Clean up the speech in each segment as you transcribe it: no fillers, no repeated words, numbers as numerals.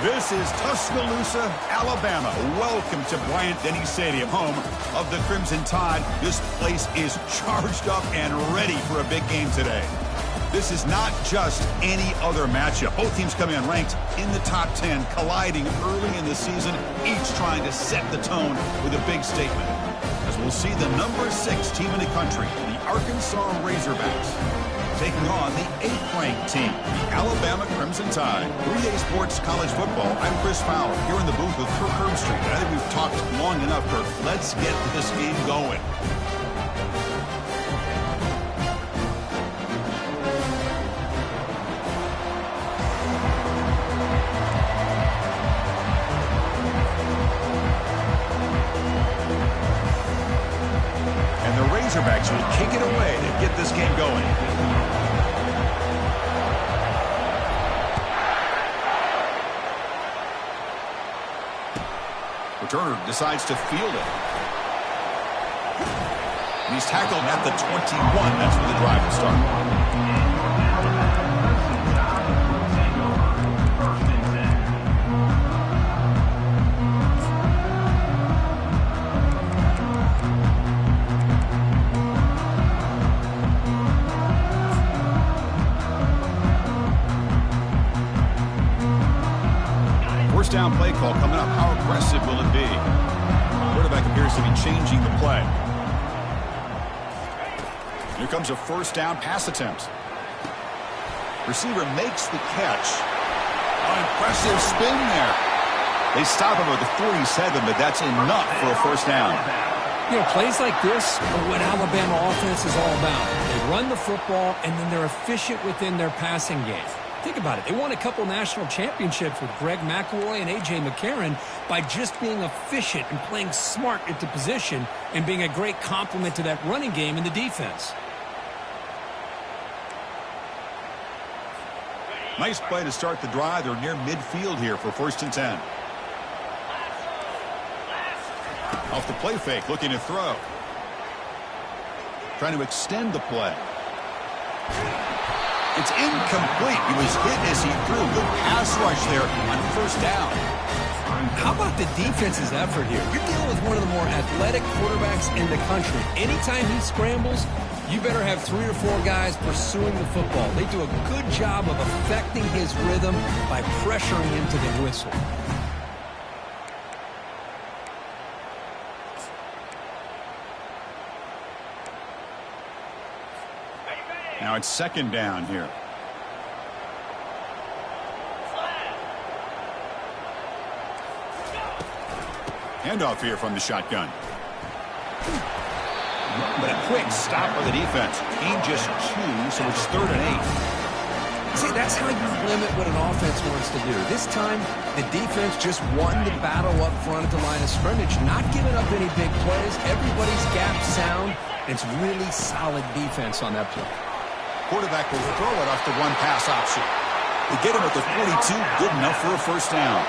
This is Tuscaloosa, Alabama. Welcome to Bryant-Denny Stadium, home of the Crimson Tide. This place is charged up and ready for a big game today. This is not just any other matchup. Both teams come in ranked in the top 10, colliding early in the season, each trying to set the tone with a big statement. As we'll see the number 6 team in the country, the Arkansas Razorbacks, taking on the 8th-ranked team, the Alabama Crimson Tide. 3-Day Sports College Football. I'm Chris Fowler, here in the booth with Kirk Herbstreit. I think we've talked long enough, Kirk. Let's get this game going. And the Razorbacks will kick it away to get this game going. Turner decides to field it. He's tackled at the 21. That's where the drive will start. First down play call coming up. How aggressive will it be? Quarterback appears to be changing the play. Here comes a first down pass attempt. Receiver makes the catch. An impressive spin there. They stop him at the 47, but that's enough for a first down. You know, plays like this are what Alabama offense is all about. They run the football, and then they're efficient within their passing game. Think about it. They won a couple national championships with Greg McElroy and A.J. McCarron by just being efficient and playing smart at the position and being a great complement to that running game in the defense. Nice play to start the drive. They're near midfield here for 1st and 10. Off the play fake, looking to throw. Trying to extend the play. It's incomplete. He was hit as he threw. Good pass rush there on first down. How about the defense's effort here? You're dealing with one of the more athletic quarterbacks in the country. Anytime he scrambles, you better have 3 or 4 guys pursuing the football. They do a good job of affecting his rhythm by pressuring him to the whistle. Now it's 2nd down here. Handoff here from the shotgun. But a quick stop by the defense. Gain just 2, so it's 3rd and 8. See, that's how you limit what an offense wants to do. This time, the defense just won the battle up front at the line of scrimmage, not giving up any big plays. Everybody's gap sound. It's really solid defense on that play. Quarterback will throw it off the one-pass option. They get him at the 42, good enough for a first down.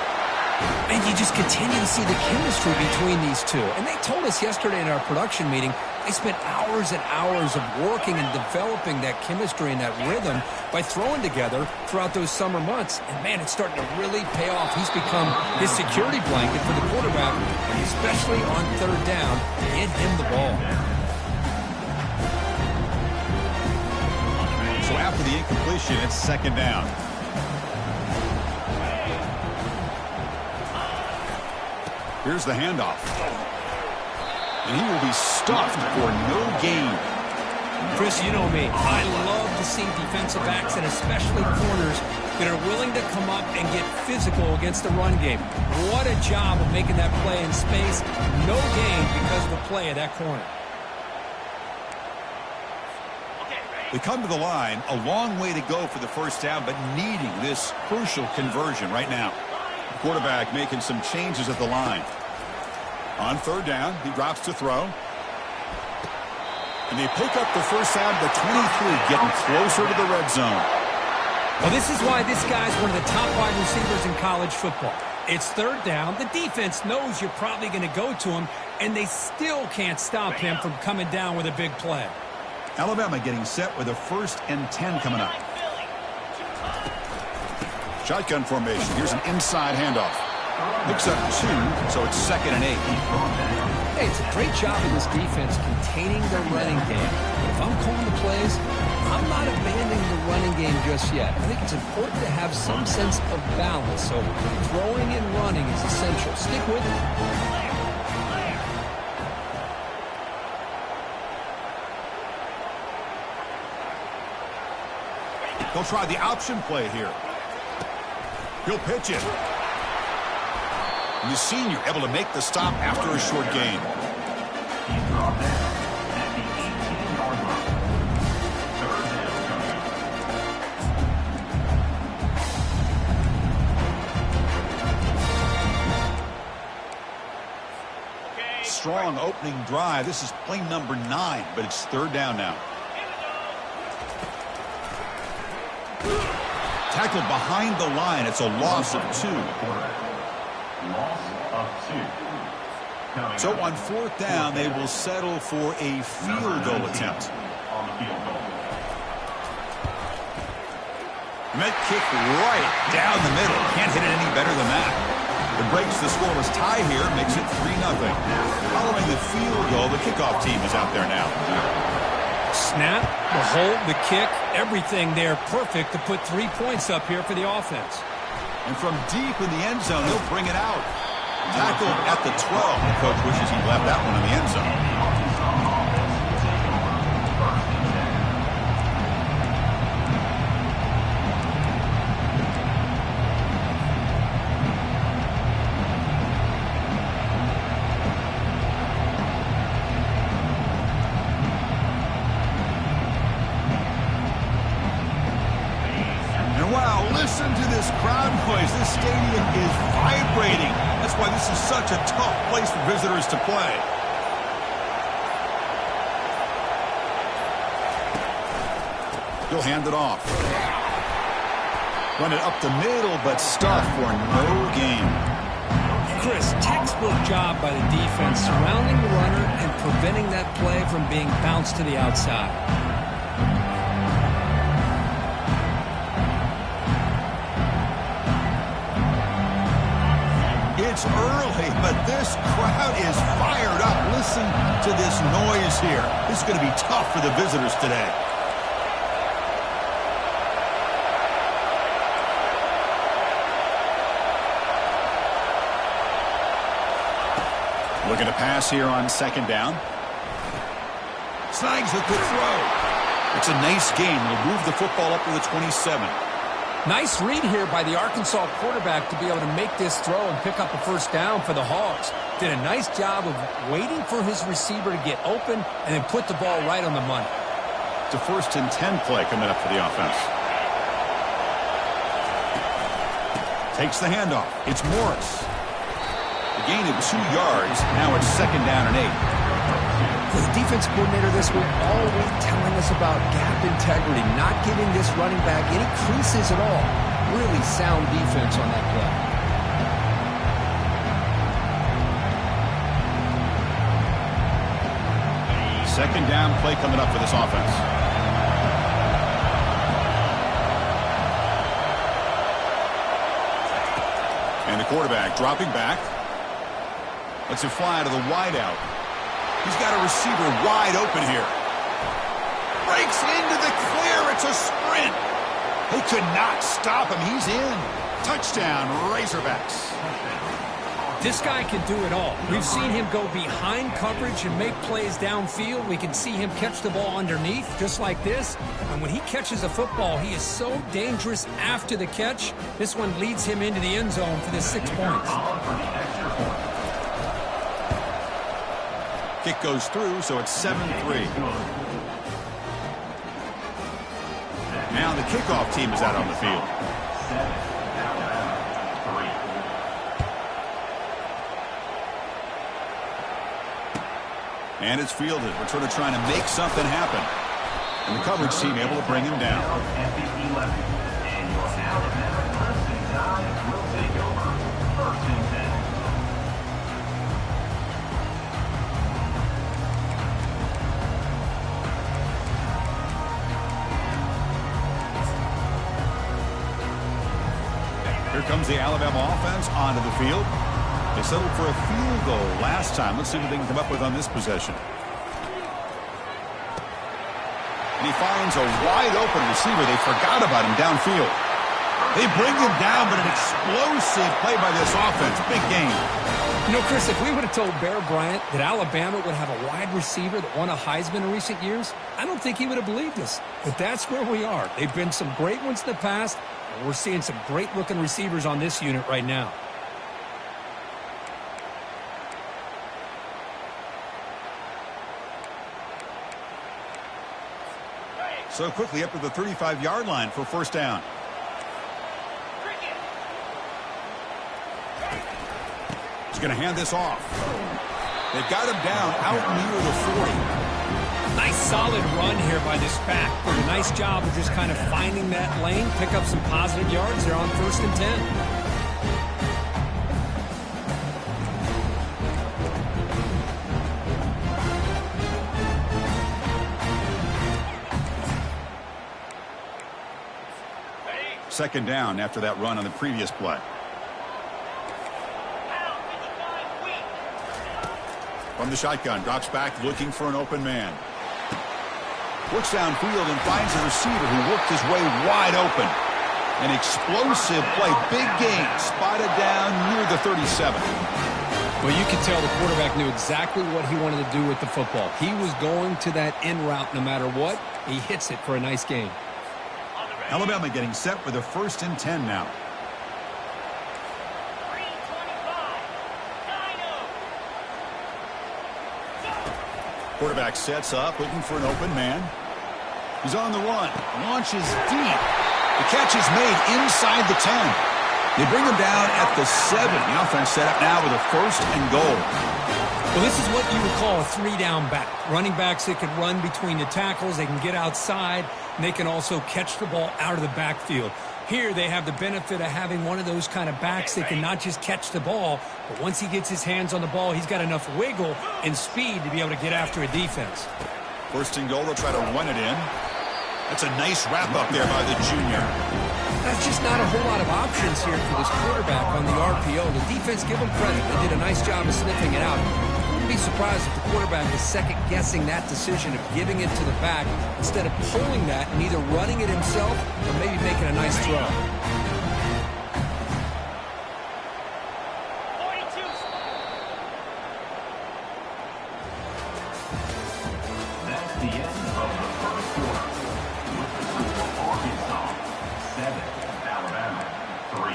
And you just continue to see the chemistry between these two. And they told us yesterday in our production meeting, they spent hours and hours of working and developing that chemistry and that rhythm by throwing together throughout those summer months. And, man, it's starting to really pay off. He's become his security blanket for the quarterback, and especially on 3rd down, get him the ball. So after the incompletion, it's 2nd down. Here's the handoff. And he will be stuffed for no gain. Chris, you know me. I love to see defensive backs and especially corners that are willing to come up and get physical against the run game. What a job of making that play in space. No gain because of the play of that corner. They come to the line, a long way to go for the first down, but needing this crucial conversion right now. The quarterback making some changes at the line. On 3rd down, he drops to throw. And they pick up the first down to the 23, getting closer to the red zone. Well, this is why this guy's one of the top wide receivers in college football. It's 3rd down. The defense knows you're probably going to go to him, and they still can't stop him from coming down with a big play. Alabama getting set with a 1st and 10 coming up. Shotgun formation. Here's an inside handoff. Picks up 2, so it's 2nd and 8. Hey, it's a great job of this defense containing their running game. But if I'm calling the plays, I'm not abandoning the running game just yet. I think it's important to have some sense of balance. So throwing and running is essential. Stick with it. They'll try the option play here. He'll pitch it. And the senior able to make the stop after a short gain. Strong opening drive. This is play number 9, but it's 3rd down now. Tackled behind the line. It's a loss of 2. So on 4th down, they will settle for a field goal attempt. Met kick right down the middle. Can't hit it any better than that. It breaks the scoreless tie here, makes it 3-0. Following the field goal, the kickoff team is out there now. Snap, the hold, the kick, everything there perfect to put 3 points up here for the offense. And from deep in the end zone, they'll bring it out. Tackled at the 12. The coach wishes he left that one in the end zone. Listen to this crowd noise. This stadium is vibrating. That's why this is such a tough place for visitors to play. He'll hand it off. Run it up the middle, but stuffed for no gain. Chris, textbook job by the defense surrounding the runner and preventing that play from being bounced to the outside. It's early, but this crowd is fired up. Listen to this noise here. This is going to be tough for the visitors today. Looking to pass here on 2nd down. Snags a good throw. It's a nice gain. Will move the football up to the 27. Nice read here by the Arkansas quarterback to be able to make this throw and pick up a 1st down for the Hogs. Did a nice job of waiting for his receiver to get open and then put the ball right on the money. It's a 1st and 10 play coming up for the offense. Takes the handoff. It's Morris. A gain of 2 yards. Now it's 2nd down and 8. The defense coordinator this week all week telling us about gap integrity, not giving this running back any creases at all. Really sound defense on that play. Second down play coming up for this offense. And the quarterback dropping back. Lets it fly to the wideout. He's got a receiver wide open here. Breaks into the clear. It's a sprint. They could not stop him. He's in. Touchdown, Razorbacks. This guy can do it all. We've seen him go behind coverage and make plays downfield. We can see him catch the ball underneath, just like this. And when he catches a football, he is so dangerous after the catch. This one leads him into the end zone for the 6 points. Kick goes through, so it's 7-3. Now the kickoff team is out on the field. And it's fielded. We're sort of trying to make something happen. And the coverage team able to bring him down. the Alabama offense onto the field. They settled for a field goal last time. Let's see what they can come up with on this possession. And he finds a wide-open receiver. They forgot about him downfield. They bring him down, but an explosive play by this offense. Big game. You know, Chris, if we would have told Bear Bryant that Alabama would have a wide receiver that won a Heisman in recent years, I don't think he would have believed us. But that's where we are. They've been some great ones in the past, and we're seeing some great-looking receivers on this unit right now. So quickly up to the 35-yard line for first down. He's going to hand this off. They've got him down out near the 40. Nice solid run here by this back. Did a nice job of just kind of finding that lane, pick up some positive yards. They're on 1st and 10. Second down after that run on the previous play. From the shotgun, drops back looking for an open man. Works downfield and finds a receiver who worked his way wide open. An explosive play, big gain, spotted down near the 37. Well, you could tell the quarterback knew exactly what he wanted to do with the football. He was going to that in route no matter what. He hits it for a nice gain. Alabama getting set for the 1st and 10 now. Quarterback sets up, looking for an open man. He's on the run, launches deep. The catch is made inside the 10. They bring him down at the 7. The offense set up now with a 1st and goal. Well, this is what you would call a 3-down back. Running backs that can run between the tackles, they can get outside, and they can also catch the ball out of the backfield. Here they have the benefit of having one of those kind of backs that can not just catch the ball, but once he gets his hands on the ball, he's got enough wiggle and speed to be able to get after a defense. 1st and goal, they'll try to run it in. That's a nice wrap-up there by the junior. That's just not a whole lot of options here for this quarterback on the RPO. The defense, give them credit. They did a nice job of sniffing it out. I wouldn't be surprised if the quarterback is second-guessing that decision of giving it to the back instead of pulling that and either running it himself or maybe making a nice throw. That's the end of the 1st quarter. With the score, Arkansas 7, Alabama 3.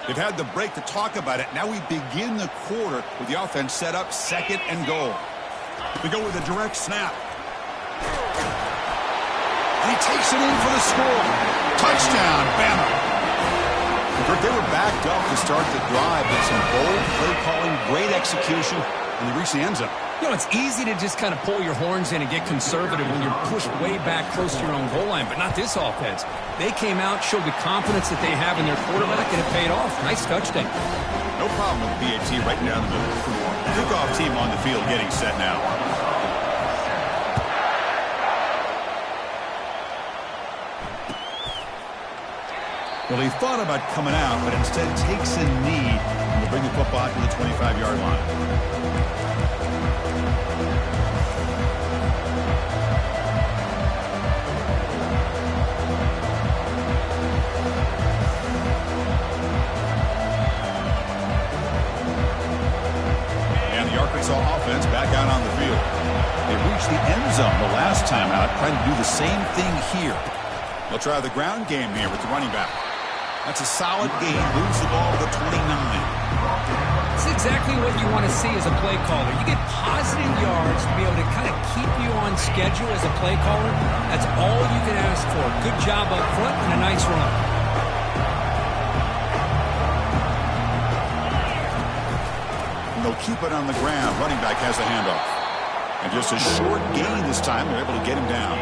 They've had the break to talk about it. Now we begin the quarter with the offense set up 2nd and goal. We go with a direct snap. And he takes it in for the score. Touchdown, Bama. They were backed up to start the drive, but some bold play calling, great execution, and they reached the end zone. You know, it's easy to just kind of pull your horns in and get conservative when you're pushed way back close to your own goal line, but not this offense. They came out, showed the confidence that they have in their quarterback, and it paid off. Nice touchdown. No problem with PAT right down the middle. Kickoff team on the field getting set now. Well, he thought about coming out, but instead takes a knee and will bring the football to the 25-yard line. Arkansas offense back out on the field. They reached the end zone the last time out, trying to do the same thing here. They'll try the ground game here with the running back. That's a solid gain. Moves the ball to the 29. It's exactly what you want to see as a play caller. You get positive yards to be able to kind of keep you on schedule as a play caller. That's all you can ask for. Good job up front and a nice run. They'll keep it on the ground. Running back has a handoff. And just a short gain this time. They're able to get him down.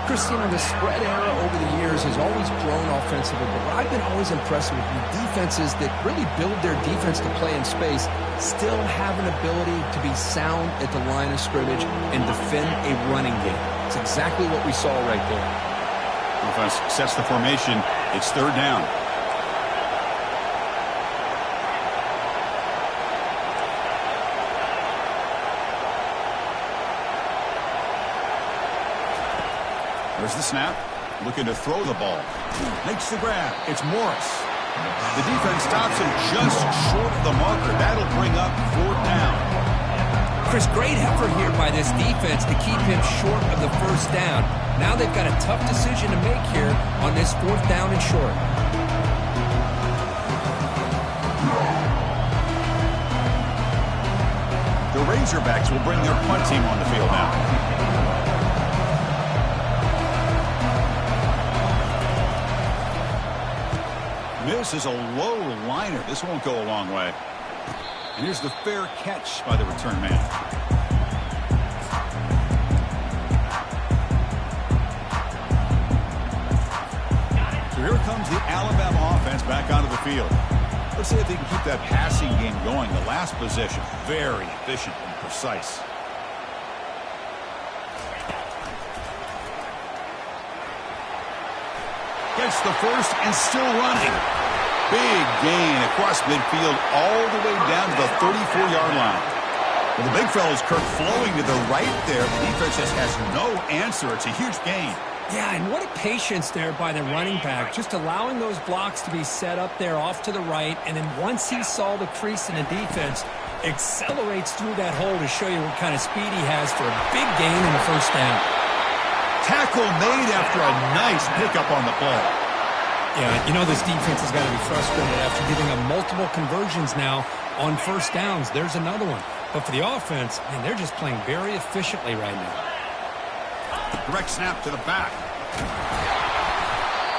Christina, the spread era over the years has always grown offensively, but what I've been always impressed with defenses that really build their defense to play in space still have an ability to be sound at the line of scrimmage and defend a running game. It's exactly what we saw right there. Offense sets the formation. It's third down. There's the snap. Looking to throw the ball. Makes the grab. It's Morris. The defense stops him just short of the marker. That'll bring up fourth down. Chris, great effort here by this defense to keep him short of the first down. Now they've got a tough decision to make here on this fourth down and short. The Razorbacks will bring their punt team on the field now. This is a low liner. This won't go a long way. And here's the fair catch by the return man. So here comes the Alabama offense back onto the field. Let's see if they can keep that passing game going. The last possession, very efficient and precise. Gets the first and still running. Big gain across midfield all the way down to the 34-yard line. Well, the big fella's Kirk flowing to the right there. The defense just has no answer. It's a huge gain. Yeah, and what a patience there by the running back, just allowing those blocks to be set up there off to the right, and then once he saw the crease in the defense, accelerates through that hole to show you what kind of speed he has for a big gain in the first down. Tackle made after a nice pickup on the play. Yeah, you know this defense has got to be frustrated after giving up multiple conversions now on first downs. There's another one. But for the offense, man, they're just playing very efficiently right now. Direct snap to the back.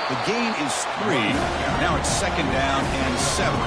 The gain is 3. Now it's second down and 7.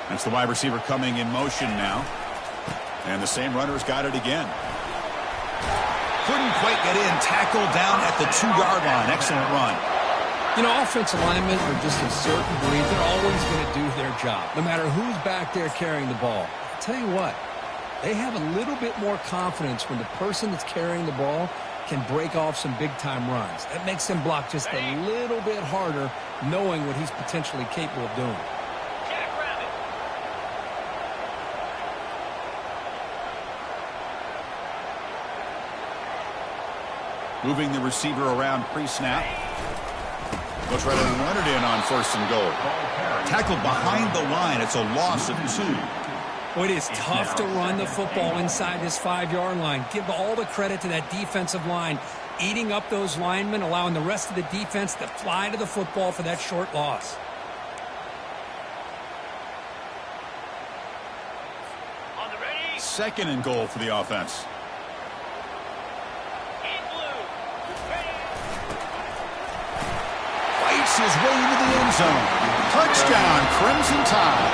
That's the wide receiver coming in motion now. And the same runner's got it again. Couldn't quite get in. Tackled down at the 2-yard line. Excellent run. You know, offensive linemen are just a certain breed. They're always going to do their job, no matter who's back there carrying the ball. I'll tell you what, they have a little bit more confidence when the person that's carrying the ball can break off some big-time runs. That makes them block just a little bit harder, knowing what he's potentially capable of doing. Moving the receiver around pre-snap. They'll try to run it in on first and goal. Tackled behind the line. It's a loss of 2. Well, it is tough to run the football inside this 5-yard line. Give all the credit to that defensive line, eating up those linemen, allowing the rest of the defense to fly to the football for that short loss. On the ready. Second and goal for the offense. His way into the end zone. Touchdown, Crimson Tide.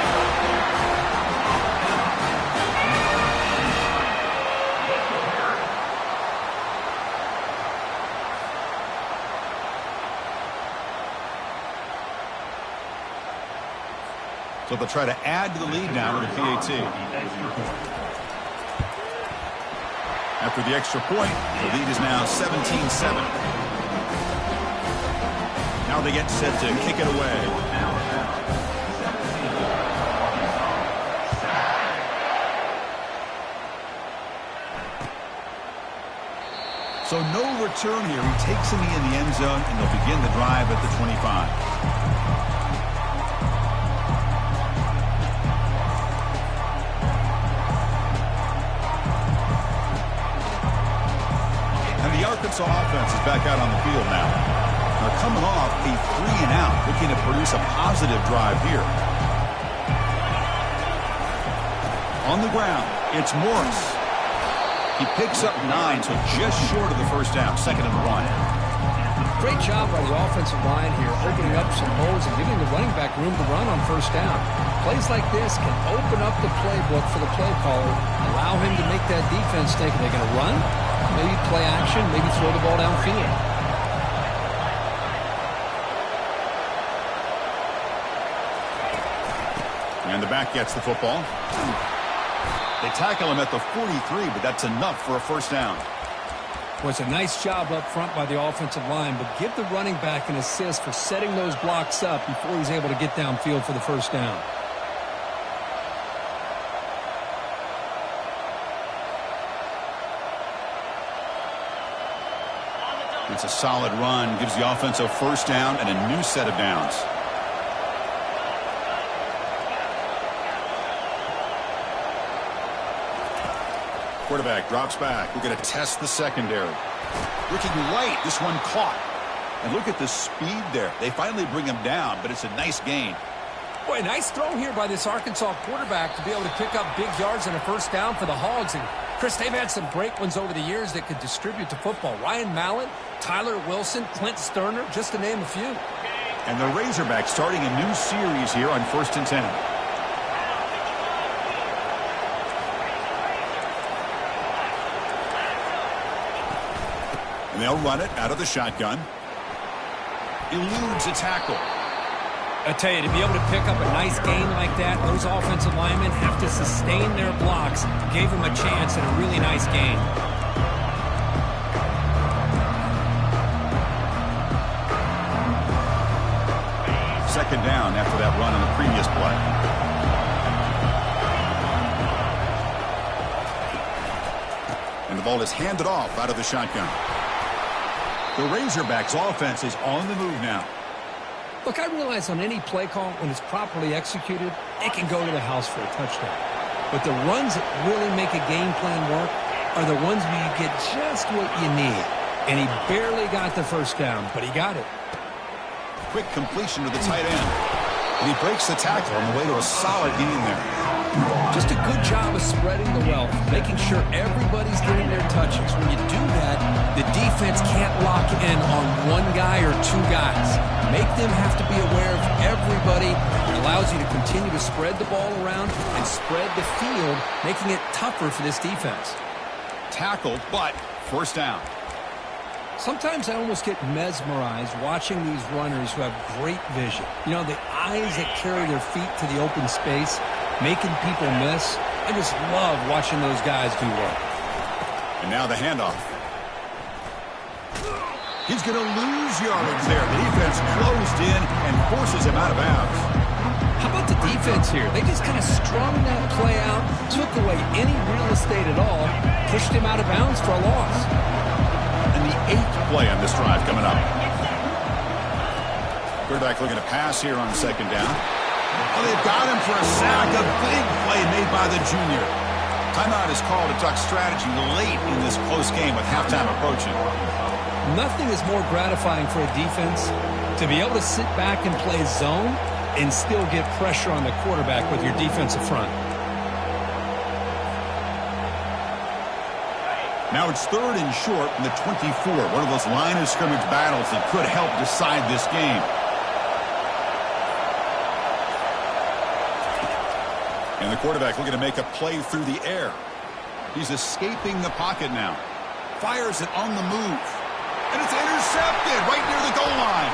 So they'll try to add to the lead now with a PAT. After the extra point, the lead is now 17-7. Now they get set to kick it away. So no return here. He takes him in the end zone, and they'll begin the drive at the 25. And the Arkansas offense is back out on the field now. They're coming off a 3-and-out, looking to produce a positive drive here. On the ground, it's Morris. He picks up 9, so just short of the first down, 2nd and 1. Great job by the offensive line here, opening up some holes and giving the running back room to run on first down. Plays like this can open up the playbook for the play caller, allow him to make that defense think, are they going to run? Maybe play action, maybe throw the ball downfield. And the back gets the football. They tackle him at the 43, but that's enough for a first down. Was a nice job up front by the offensive line, but give the running back an assist for setting those blocks up before he's able to get downfield for the first down. It's a solid run, gives the offense a first down and a new set of downs. Quarterback drops back. We're going to test the secondary. Looking light. This one caught. And look at the speed there. They finally bring him down, but it's a nice gain. Boy, nice throw here by this Arkansas quarterback to be able to pick up big yards and a first down for the Hogs. And, Chris, they've had some great ones over the years that could distribute the football. Ryan Mallett, Tyler Wilson, Clint Sterner, just to name a few. And the Razorbacks starting a new series here on 1st and 10. And they'll run it out of the shotgun. Eludes a tackle. I tell you, to be able to pick up a nice gain like that, those offensive linemen have to sustain their blocks. Gave him a chance and a really nice gain. Second down after that run on the previous play. And the ball is handed off out of the shotgun. The Razorbacks offense is on the move now. Look, I realize on any play call, when it's properly executed, it can go to the house for a touchdown. But the runs that really make a game plan work are the ones where you get just what you need. And he barely got the first down, but he got it. Quick completion to the tight end. And he breaks the tackle on the way to a solid gain there. Just a good job of spreading the wealth, making sure everybody's getting their touches. When you do that, the defense can't lock in on one guy or two guys. Make them have to be aware of everybody. It allows you to continue to spread the ball around and spread the field, making it tougher for this defense. Tackled, but first down. Sometimes I almost get mesmerized watching these runners who have great vision. You know, the eyes that carry their feet to the open space, making people miss. I just love watching those guys do work. And now the handoff. He's going to lose yardage there. The defense closed in and forces him out of bounds. How about the defense here? They just kind of strung that play out, took away any real estate at all, pushed him out of bounds for a loss. And the 8th play on this drive coming up. Quarterback looking to pass here on second down. Oh, they've got him for a sack. A big play made by the junior. Timeout is called to talk strategy late in this close game with halftime approaching. Nothing is more gratifying for a defense to be able to sit back and play zone and still get pressure on the quarterback with your defensive front. Now it's 3rd and short from the 24. One of those line of scrimmage battles that could help decide this game. And the quarterback looking to make a play through the air. He's escaping the pocket now. Fires it on the move. And it's intercepted right near the goal line.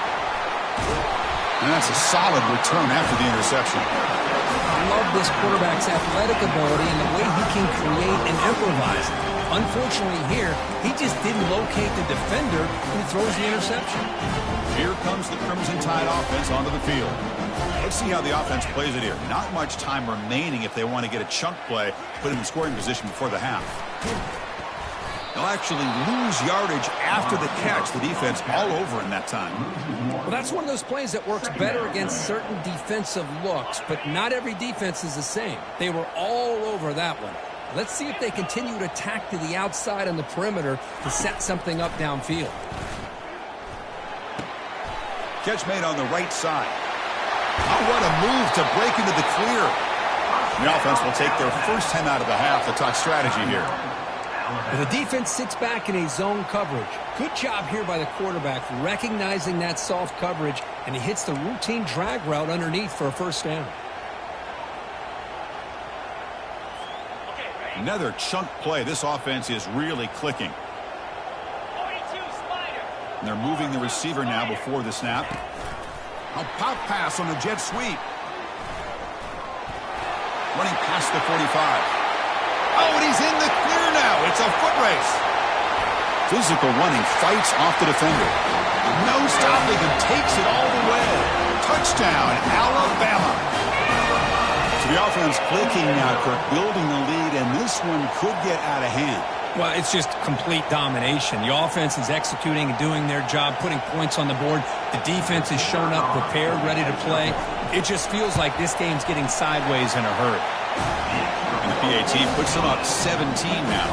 And that's a solid return after the interception. I love this quarterback's athletic ability and the way he can create and improvise. Unfortunately here, he just didn't locate the defender when he throws the interception. Here comes the Crimson Tide offense onto the field. Let's see how the offense plays it here. Not much time remaining if they want to get a chunk play, put him in scoring position before the half. They'll actually lose yardage after the catch. The defense all over in that time. Well, that's one of those plays that works better against certain defensive looks, but not every defense is the same. They were all over that one. Let's see if they continue to attack to the outside on the perimeter to set something up downfield. Catch made on the right side. Oh, what a move to break into the clear. The offense will take their first 10 out of the half to talk strategy here. The defense sits back in a zone coverage. Good job here by the quarterback recognizing that soft coverage, and he hits the routine drag route underneath for a first down. Another chunk play. This offense is really clicking. 42 Spider. And they're moving the receiver now before the snap. A pop pass on the jet sweep. Running past the 45. Oh, and he's in the clear now. It's a foot race. Physical running, fights off the defender. No stopping him, takes it all the way. Touchdown, Alabama. So the offense clicking now, Kirk, building the lead, and this one could get out of hand. Well, it's just complete domination. The offense is executing and doing their job, putting points on the board. The defense is shown up, prepared, ready to play. It just feels like this game's getting sideways in a hurry. And the PAT puts them up 17 now.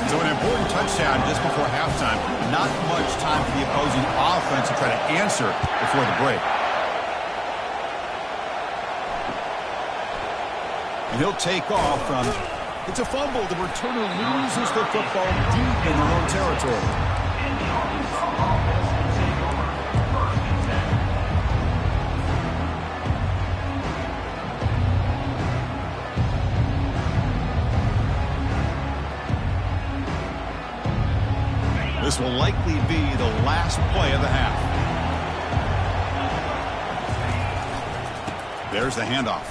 So an important touchdown just before halftime. Not much time for the opposing offense to try to answer before the break. And he'll take off from... It's a fumble. The returner loses the football deep in their own territory. This will likely be the last play of the half. There's the handoff.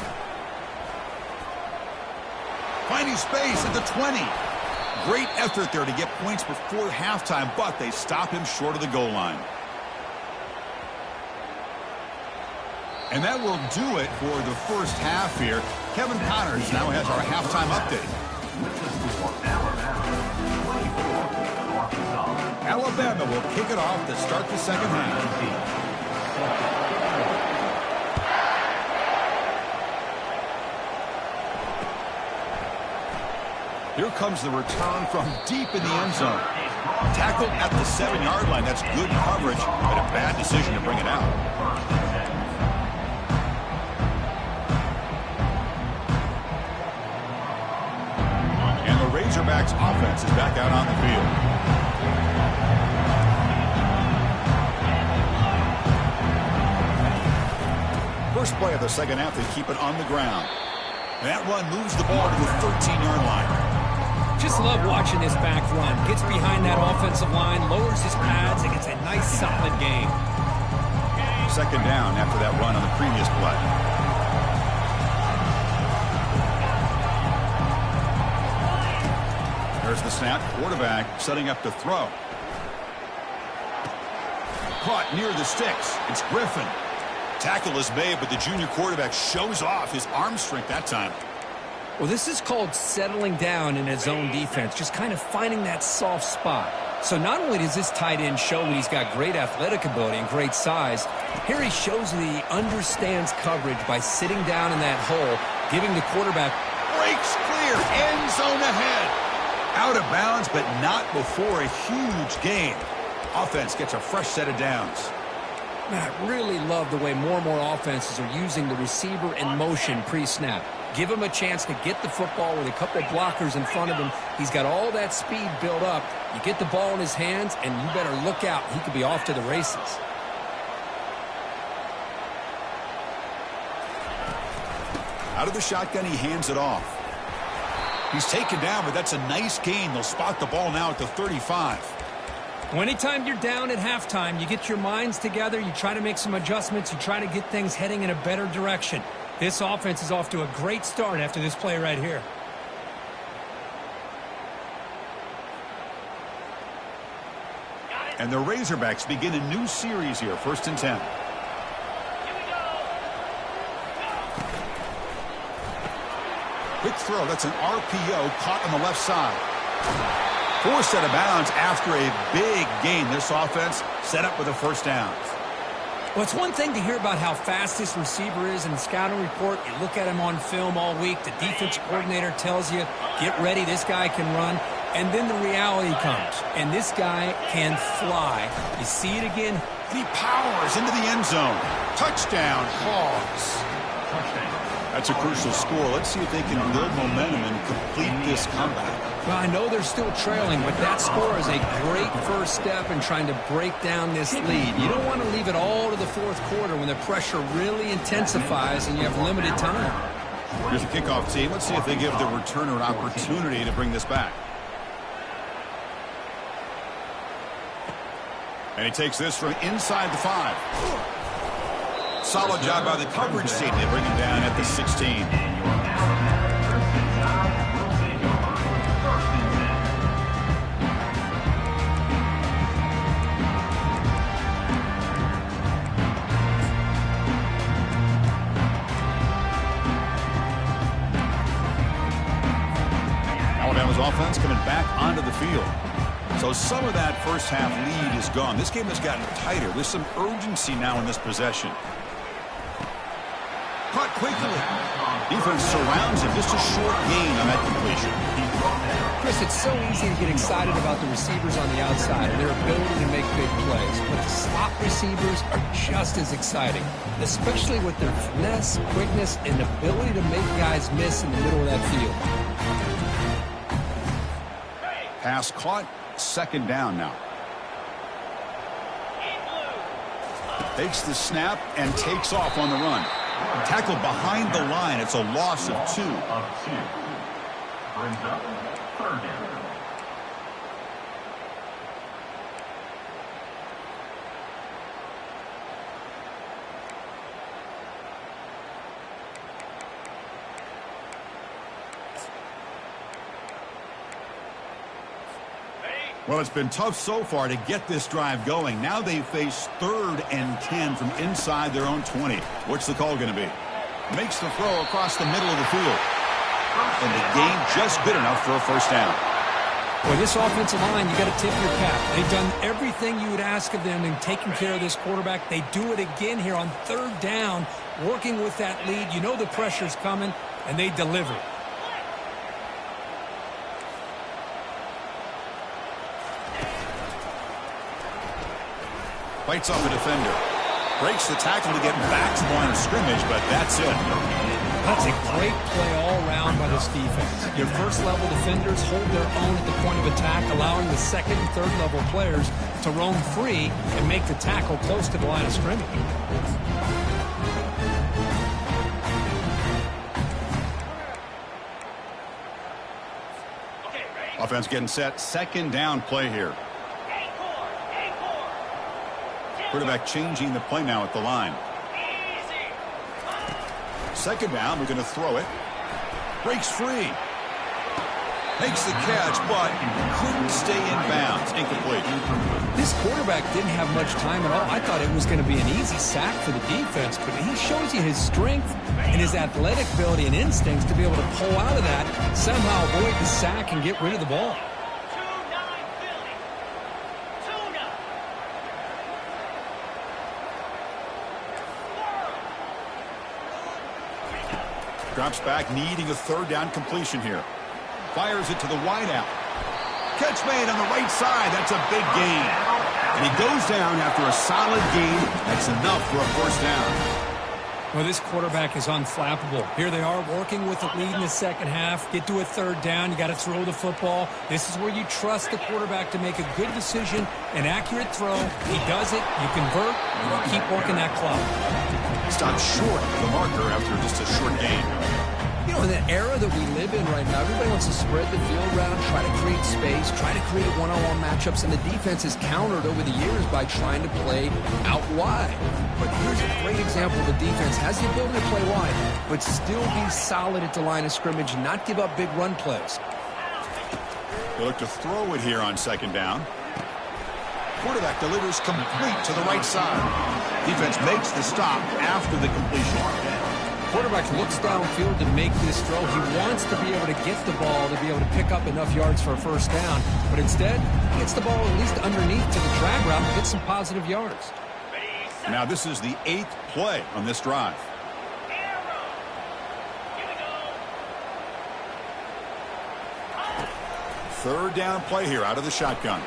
Finding space at the 20. Great effort there to get points before halftime, but they stop him short of the goal line. And that will do it for the first half here. Kevin Connors now has our halftime update. Alabama will kick it off to start the second half. Here comes the return from deep in the end zone. Tackled at the 7-yard line. That's good coverage, but a bad decision to bring it out. And the Razorbacks offense is back out on the field. First play of the second half, they keep it on the ground. That run moves the ball to the 13-yard line. Just love watching this back run. Gets behind that offensive line, lowers his pads, and gets a nice, solid gain. Second down after that run on the previous play. There's the snap. Quarterback setting up to throw. Caught near the sticks. It's Griffin. Tackle is made, but the junior quarterback shows off his arm strength that time. Well, this is called settling down in his own defense, just kind of finding that soft spot. So not only does this tight end show that he's got great athletic ability and great size, here he shows that he understands coverage by sitting down in that hole, giving the quarterback... Breaks clear, end zone ahead. Out of bounds, but not before a huge gain. Offense gets a fresh set of downs. Man, I really love the way more and more offenses are using the receiver in motion pre-snap. Give him a chance to get the football with a couple blockers in front of him. He's got all that speed built up. You get the ball in his hands, and you better look out. He could be off to the races. Out of the shotgun, he hands it off. He's taken down, but that's a nice gain. They'll spot the ball now at the 35. Well, anytime you're down at halftime, you get your minds together, you try to make some adjustments, you try to get things heading in a better direction. This offense is off to a great start after this play right here. And the Razorbacks begin a new series here, 1st and 10. Quick throw, that's an RPO caught on the left side. Forced out of bounds after a big gain. This offense set up with a first down. Well, it's one thing to hear about how fast this receiver is in the scouting report. You look at him on film all week. The defense coordinator tells you, get ready, this guy can run. And then the reality comes, and this guy can fly. You see it again. And he powers into the end zone. Touchdown, Hogs. That's a crucial score. Let's see if they can build momentum and complete this comeback. Well, I know they're still trailing, but that score is a great first step in trying to break down this lead. You don't want to leave it all to the fourth quarter when the pressure really intensifies and you have limited time. Here's the kickoff team. Let's see if they give the returner an opportunity to bring this back. And he takes this from inside the 5. Solid job by the coverage team. They bring him down at the 16. Alabama's offense coming back onto the field. So some of that first half lead is gone. This game has gotten tighter. There's some urgency now in this possession. Caught quickly. Defense surrounds him. Just a short gain on that completion. Chris, it's so easy to get excited about the receivers on the outside and their ability to make big plays. But the slot receivers are just as exciting, especially with their finesse, quickness, and ability to make guys miss in the middle of that field. Pass caught. Second down now. Takes the snap and takes off on the run. Tackled behind the line. It's a loss of 2. Brings up third down. Well, it's been tough so far to get this drive going. Now they face 3rd and 10 from inside their own 20. What's the call going to be? Makes the throw across the middle of the field. And the gain just good enough for a first down. Well, this offensive line, you got to tip your cap. They've done everything you would ask of them in taking care of this quarterback. They do it again here on 3rd down, working with that lead. You know the pressure's coming, and they deliver. Fights off a defender. Breaks the tackle to get back to the line of scrimmage, but that's it. That's a great play all around by this defense. Your first-level defenders hold their own at the point of attack, allowing the second and third-level players to roam free and make the tackle close to the line of scrimmage. Offense getting set. Second down play here. Quarterback changing the play now at the line. Second down, we're going to throw it. Breaks free. Makes the catch, but couldn't stay in bounds. Incomplete. This quarterback didn't have much time at all. I thought it was going to be an easy sack for the defense, but he shows you his strength and his athletic ability and instincts to be able to pull out of that, somehow avoid the sack and get rid of the ball. Drops back, needing a third down completion here. Fires it to the wideout. Catch made on the right side. That's a big gain. And he goes down after a solid gain. That's enough for a first down. Well, this quarterback is unflappable. Here they are working with the lead in the second half. Get to a third down. You got to throw the football. This is where you trust the quarterback to make a good decision, an accurate throw. He does it. You convert. You keep working that clock. Stopped short of the marker after just a short gain. You know, in the era that we live in right now, everybody wants to spread the field around, try to create space, try to create one-on-one matchups, and the defense has countered over the years by trying to play out wide. But here's a great example of the defense has the ability to play wide, but still be solid at the line of scrimmage, not give up big run plays. They look to throw it here on second down. Quarterback delivers complete to the right side. Defense makes the stop after the completion. Quarterback looks downfield to make this throw. He wants to be able to get the ball to be able to pick up enough yards for a first down, but instead he gets the ball at least underneath to the drag route and gets some positive yards. Now this is the 8th play on this drive. Third down play here out of the shotgun.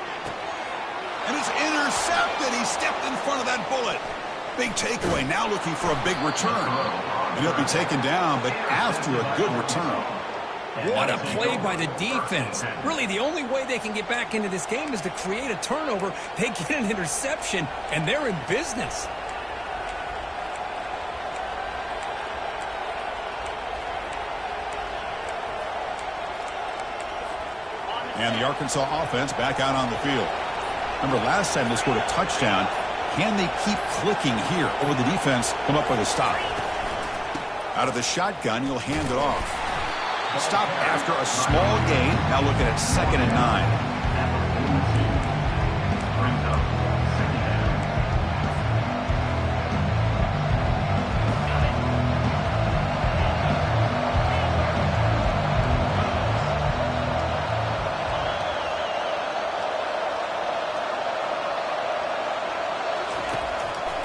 And it's intercepted. He stepped in front of that bullet. Big takeaway. Now looking for a big return. And he'll be taken down, but after a good return. What a play by the defense. Really, the only way they can get back into this game is to create a turnover. They get an interception, and they're in business. And the Arkansas offense back out on the field. Remember, last time they scored a touchdown. Can they keep clicking here, or will the defense come up with a stop? Out of the shotgun, he'll hand it off. A stop after a small gain. Now looking at 2nd and 9.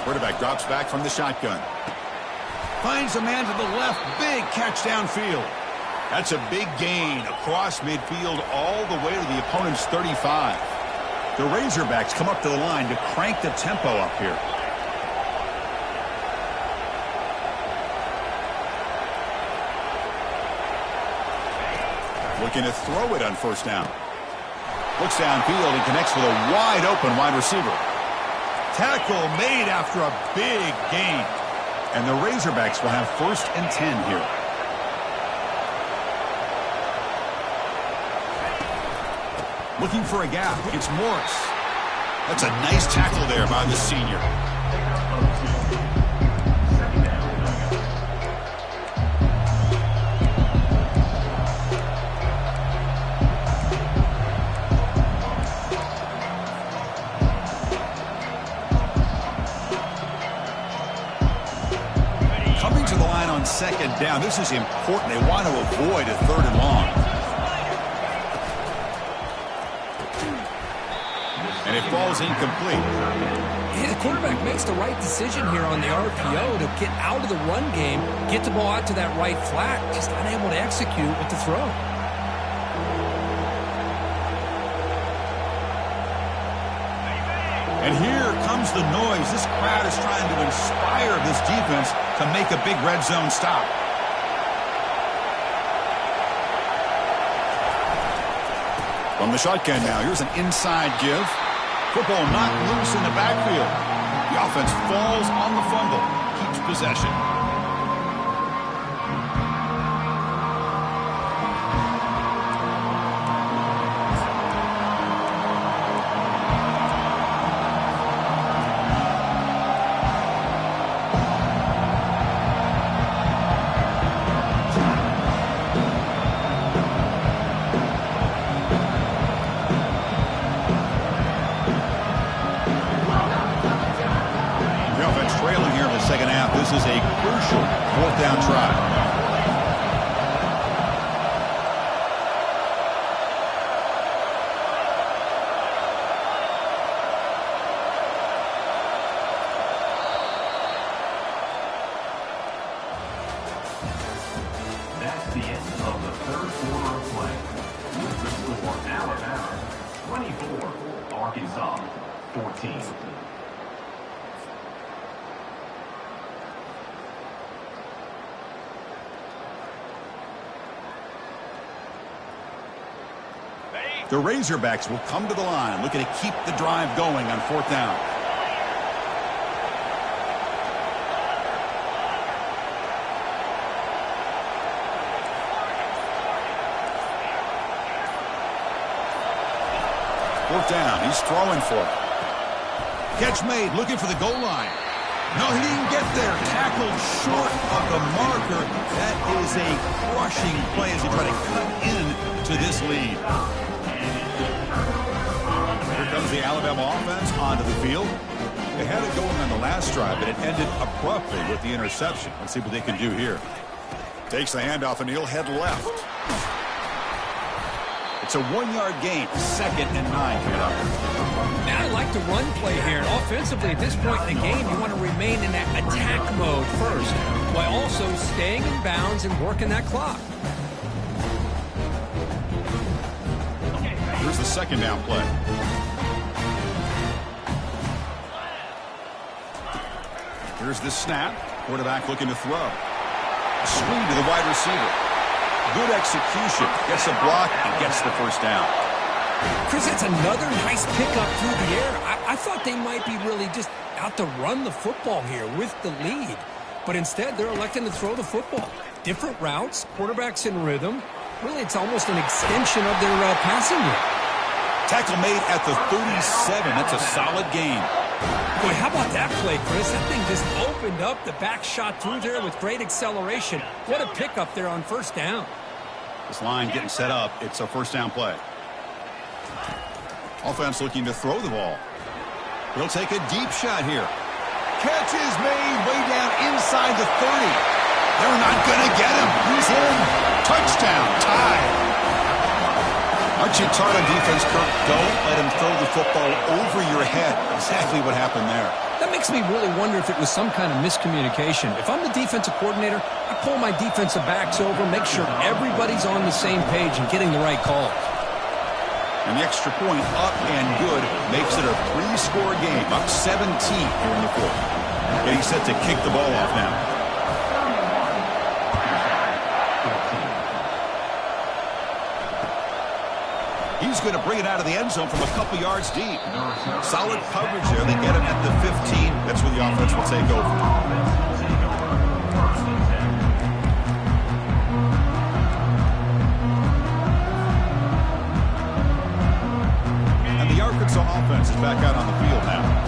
Quarterback drops back from the shotgun. Finds a man to the left. Big catch downfield. That's a big gain across midfield all the way to the opponent's 35. The Razorbacks come up to the line to crank the tempo up here. Looking to throw it on first down. Looks downfield and connects with a wide open wide receiver. Tackle made after a big gain. And the Razorbacks will have 1st and 10 here. Looking for a gap. It's Morris. That's a nice tackle there by the senior. Coming to the line on 2nd down. This is important. They want to avoid a 3rd and long. And it falls incomplete. Yeah, the quarterback makes the right decision here on the RPO to get out of the run game, get the ball out to that right flat, just unable to execute with the throw. And here comes the noise. This crowd is trying to inspire this defense to make a big red zone stop. From the shotgun now, here's an inside give. Football knocked loose in the backfield. The offense falls on the fumble, keeps possession. This is a crucial 4th down try. That's the end of the 3rd quarter of play. With the score, Alabama 24, Arkansas 14. The Razorbacks will come to the line, looking to keep the drive going on 4th down. Fourth down, he's throwing for it. Catch made, looking for the goal line. No, he didn't get there. Tackled short of the marker. That is a crushing play as he tried to cut into this lead. Here comes the Alabama offense onto the field. They had it going on the last drive, but it ended abruptly with the interception. Let's see what they can do here. Takes the handoff, and he'll head left. It's a 1-yard gain, 2nd and 9 coming up. Now I like the run play here. And offensively, at this point in the game, you want to remain in that attack mode first, while also staying in bounds and working that clock. Here's the second down play. Here's the snap. Quarterback looking to throw. Swing to the wide receiver. Good execution. Gets a block and gets the first down. Chris, it's another nice pickup through the air. I thought they might be really just out to run the football here with the lead. But instead, they're electing to throw the football. Different routes, quarterbacks in rhythm. Really, it's almost an extension of their passing game. Tackle made at the 37. That's a solid gain. Boy, how about that play, Chris? That thing just opened up. The back shot through there with great acceleration. What a pickup there on first down. This line getting set up. It's a first down play. Offense looking to throw the ball. He'll take a deep shot here. Catch is made way down inside the 30. They're not going to get him. He's in. Touchdown. Tied. Aren't you taught on defense, Kirk? Don't let him throw the football over your head. Exactly what happened there. That makes me really wonder if it was some kind of miscommunication. If I'm the defensive coordinator, I pull my defensive backs over, make sure everybody's on the same page and getting the right calls. And the extra point up and good makes it a 3-score game, up 17 here in the fourth. Getting set to kick the ball off now. He's going to bring it out of the end zone from a couple yards deep. Solid coverage there. They get him at the 15. That's where the offense will take over. And the Arkansas offense is back out on the field now.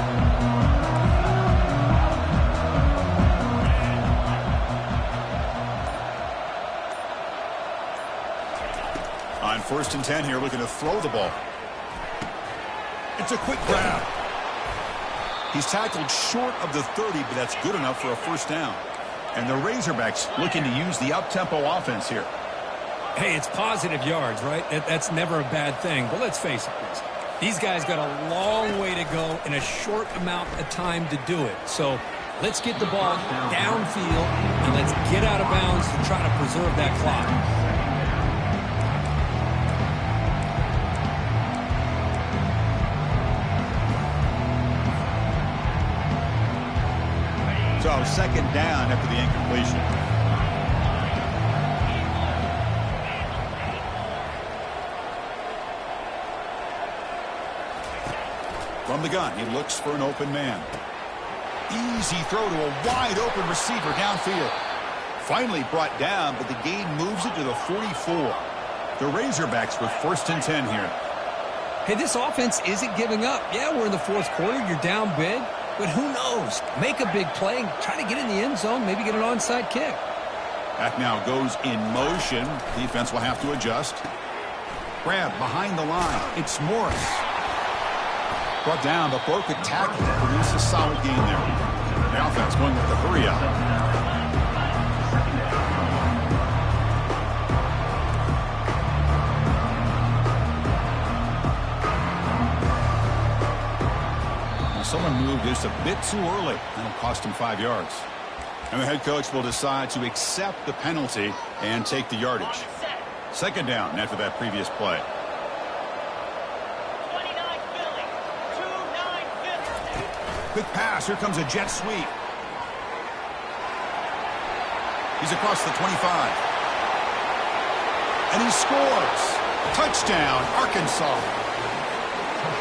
On 1st and 10 here, looking to throw the ball. It's a quick grab. He's tackled short of the 30, but that's good enough for a first down. And the Razorbacks looking to use the up-tempo offense here. Hey, it's positive yards, right? That's never a bad thing. But let's face it, Chris. These guys got a long way to go in a short amount of time to do it. So let's get the ball downfield, and let's get out of bounds to try to preserve that clock. So second down after the incompletion. From the gun, he looks for an open man. Easy throw to a wide open receiver downfield. Finally brought down, but the gain moves it to the 44. The Razorbacks with 1st and 10 here. Hey, this offense isn't giving up. Yeah, we're in the fourth quarter. You're down big. But who knows? Make a big play, try to get in the end zone, maybe get an onside kick. Back now goes in motion. Defense will have to adjust. Grab behind the line. It's Morris. Brought down, but broke a tackle. Produced a solid gain there. The offense going with the hurry up. Someone moved just a bit too early. That'll cost him 5 yards. And the head coach will decide to accept the penalty and take the yardage. Second down after that previous play. 29 Philly. 2-9 Philly. Quick pass. Here comes a jet sweep. He's across the 25. And he scores. Touchdown, Arkansas.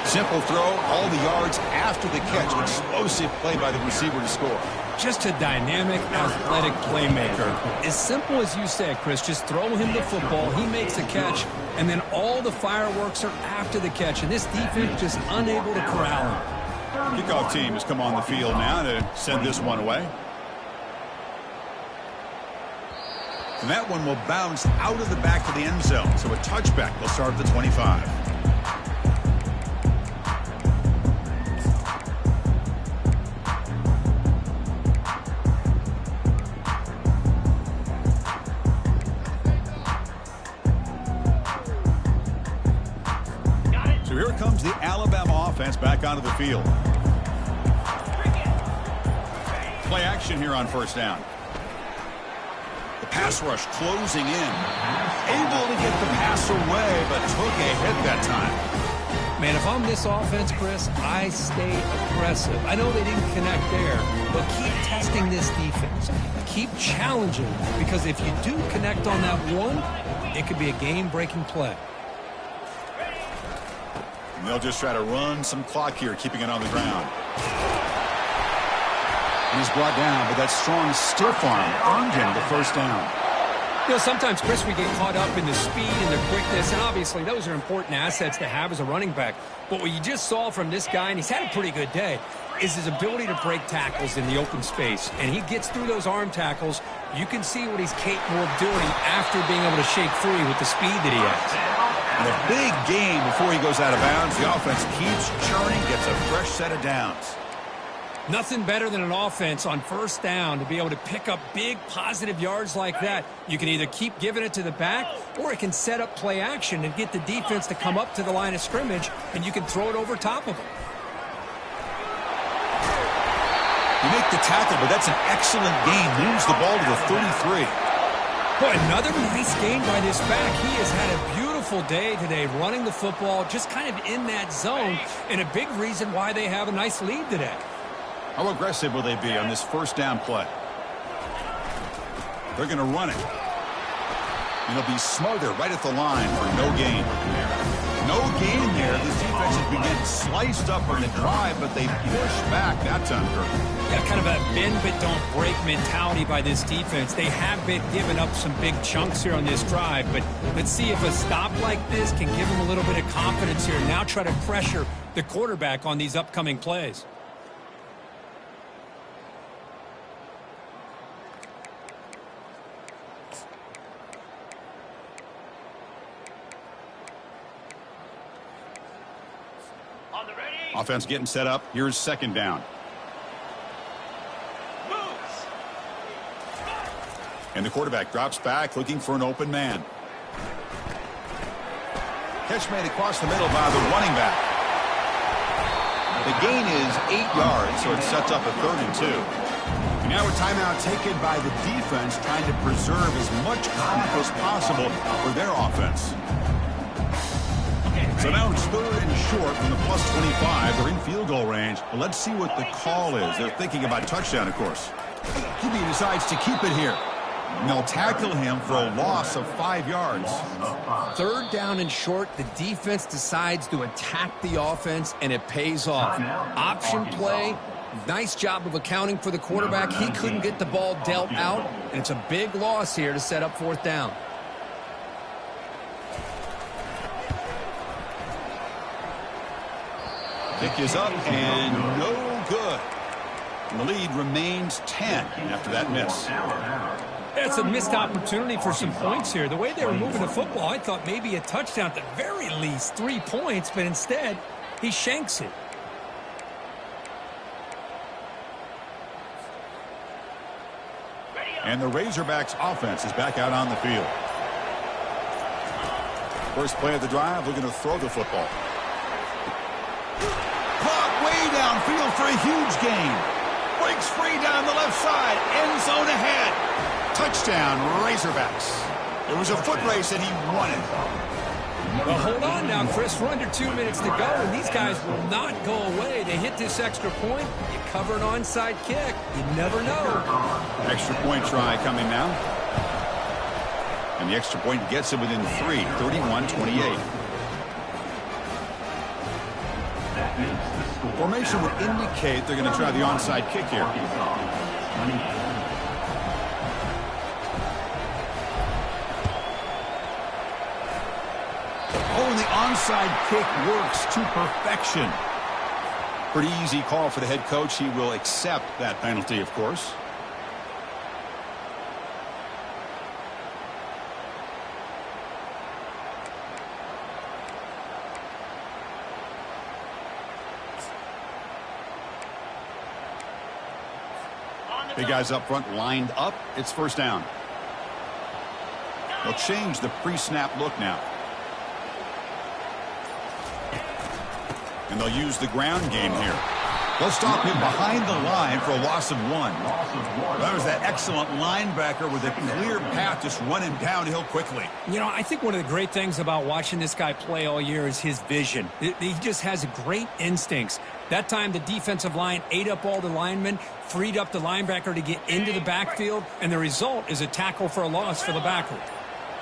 Simple throw, all the yards after the catch. Explosive play by the receiver to score. Just a dynamic, athletic playmaker. As simple as you said, Chris, just throw him the football, he makes a catch, and then all the fireworks are after the catch, and this defense just unable to corral him. Kickoff team has come on the field now to send this one away. And that one will bounce out of the back of the end zone, so a touchback will start at the 25. Here comes the Alabama offense back onto the field. Play action here on first down. The pass rush closing in. Able to get the pass away, but took a hit that time. Man, if I'm this offense, Chris, I stay aggressive. I know they didn't connect there, but keep testing this defense. Keep challenging, because if you do connect on that one, it could be a game-breaking play. And they'll just try to run some clock here, keeping it on the ground. He's brought down, but that strong stiff arm earned him the first down. You know, sometimes, Chris, we get caught up in the speed and the quickness, and obviously those are important assets to have as a running back. But what you just saw from this guy, and he's had a pretty good day, is his ability to break tackles in the open space. And he gets through those arm tackles. You can see what he's capable of doing after being able to shake free with the speed that he has. And a big gain before he goes out of bounds. The offense keeps churning, gets a fresh set of downs. Nothing better than an offense on first down to be able to pick up big positive yards like that. You can either keep giving it to the back, or it can set up play action and get the defense to come up to the line of scrimmage, and you can throw it over top of them. You make the tackle, but that's an excellent gain. Moves the ball to the 33. Boy, another nice game by this back. He has had a beautiful day today running the football, just kind of in that zone, and a big reason why they have a nice lead today. How aggressive will they be on this first down play? They're going to run it. And they'll be smarter right at the line for no gain. No gain there. This defense has been getting sliced up on the drive, but they push back that time. Yeah, kind of a bend but don't break mentality by this defense. They have been giving up some big chunks here on this drive, but let's see if a stop like this can give them a little bit of confidence here. Now try to pressure the quarterback on these upcoming plays. Offense getting set up. Here's second down. And the quarterback drops back, looking for an open man. Catch made across the middle by the running back. The gain is 8 yards, so it sets up a 3rd and 2. And now a timeout taken by the defense, trying to preserve as much clock as possible for their offense. So now it's 3rd and short from the +25. They're in field goal range. But let's see what the call is. They're thinking about touchdown, of course. QB decides to keep it here. And they'll tackle him for a loss of 5 yards. 3rd down and short. The defense decides to attack the offense, and it pays off. Option play. Nice job of accounting for the quarterback. He couldn't get the ball dealt out, and it's a big loss here to set up 4th down. Kick is up and no good. And the lead remains 10 after that miss. It's a missed opportunity for some points here. The way they were moving the football, I thought maybe a touchdown, at the very least 3 points, but instead he shanks it. And the Razorbacks offense is back out on the field. First play of the drive, looking to throw the football. Caught way downfield for a huge gain. Breaks free down the left side. End zone ahead. Touchdown, Razorbacks. It was a foot race and he won it. Well, hold on now, Chris. We're under 2 minutes to go, and these guys will not go away. They hit this extra point. You cover an onside kick. You never know. Extra point try coming now. And the extra point gets it within 3, 31-28. Formation would indicate they're going to try the onside kick here. Oh, and the onside kick works to perfection. Pretty easy call for the head coach. He will accept that penalty, of course. Big guys up front lined up. It's first down. They'll change the pre-snap look now. And they'll use the ground game here. They'll stop him behind the line for a loss of 1. Loss of 1. That was that excellent linebacker with a clear path just running downhill quickly. You know, I think one of the great things about watching this guy play all year is his vision. He just has great instincts. That time, the defensive line ate up all the linemen, freed up the linebacker to get into the backfield, and the result is a tackle for a loss for the backer.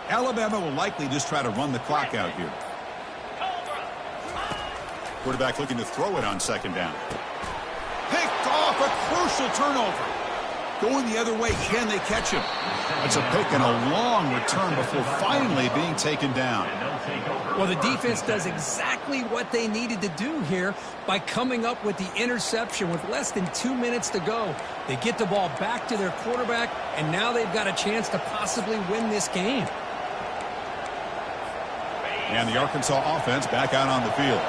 Alabama will likely just try to run the clock out here. Quarterback looking to throw it on second down. Picked off, a crucial turnover. Going the other way, can they catch him? It's a pick and a long return before finally being taken down. Well, the defense does exactly what they needed to do here by coming up with the interception with less than 2 minutes to go. They get the ball back to their quarterback, and now they've got a chance to possibly win this game. And the Arkansas offense back out on the field.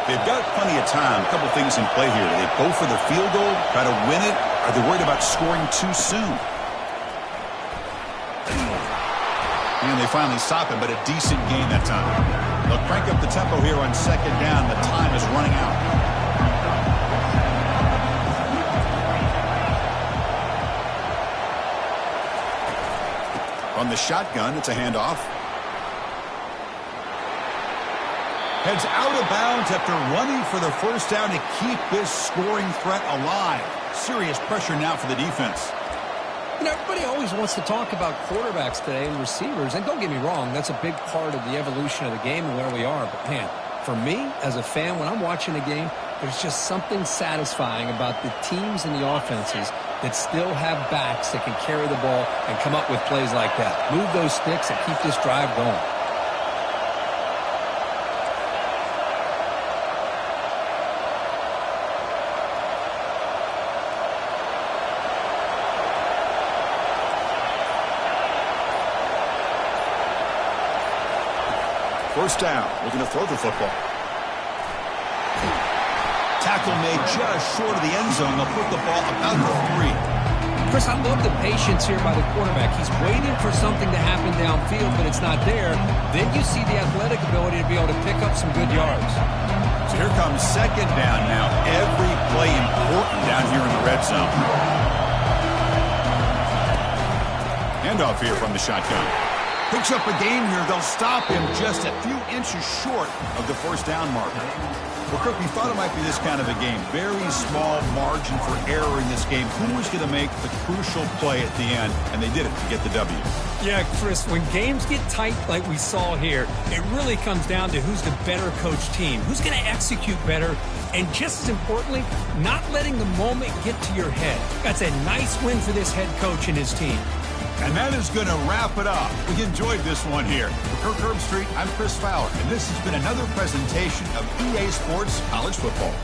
They've got plenty of time. A couple things in play here. Do they go for the field goal, try to win it? Are they worried about scoring too soon? And they finally stop him, but a decent gain that time. They'll crank up the tempo here on second down. The time is running out. From the shotgun, it's a handoff. Heads out of bounds after running for the first down to keep this scoring threat alive. Serious pressure now for the defense. You know, everybody always wants to talk about quarterbacks today and receivers, and don't get me wrong, that's a big part of the evolution of the game and where we are. But, man, for me, as a fan, when I'm watching a game, there's just something satisfying about the teams and the offenses that still have backs that can carry the ball and come up with plays like that. Move those sticks and keep this drive going. First down, looking to throw the football. Tackle made just short of the end zone. They'll put the ball about the 3. Chris, I love the patience here by the quarterback. He's waiting for something to happen downfield, but it's not there. Then you see the athletic ability to be able to pick up some good yards. So here comes second down now. Every play important down here in the red zone. Handoff here from the shotgun. Picks up a gain here. They'll stop him just a few inches short of the first down marker. Well, Kirk, we thought it might be this kind of a game. Very small margin for error in this game. Who was going to make the crucial play at the end? And they did it to get the W. Yeah, Chris, when games get tight like we saw here, it really comes down to who's the better coached team, who's going to execute better, and just as importantly, not letting the moment get to your head. That's a nice win for this head coach and his team. And that is going to wrap it up. We enjoyed this one here. For Kirk Herbstreit, I'm Chris Fowler, and this has been another presentation of EA Sports College Football.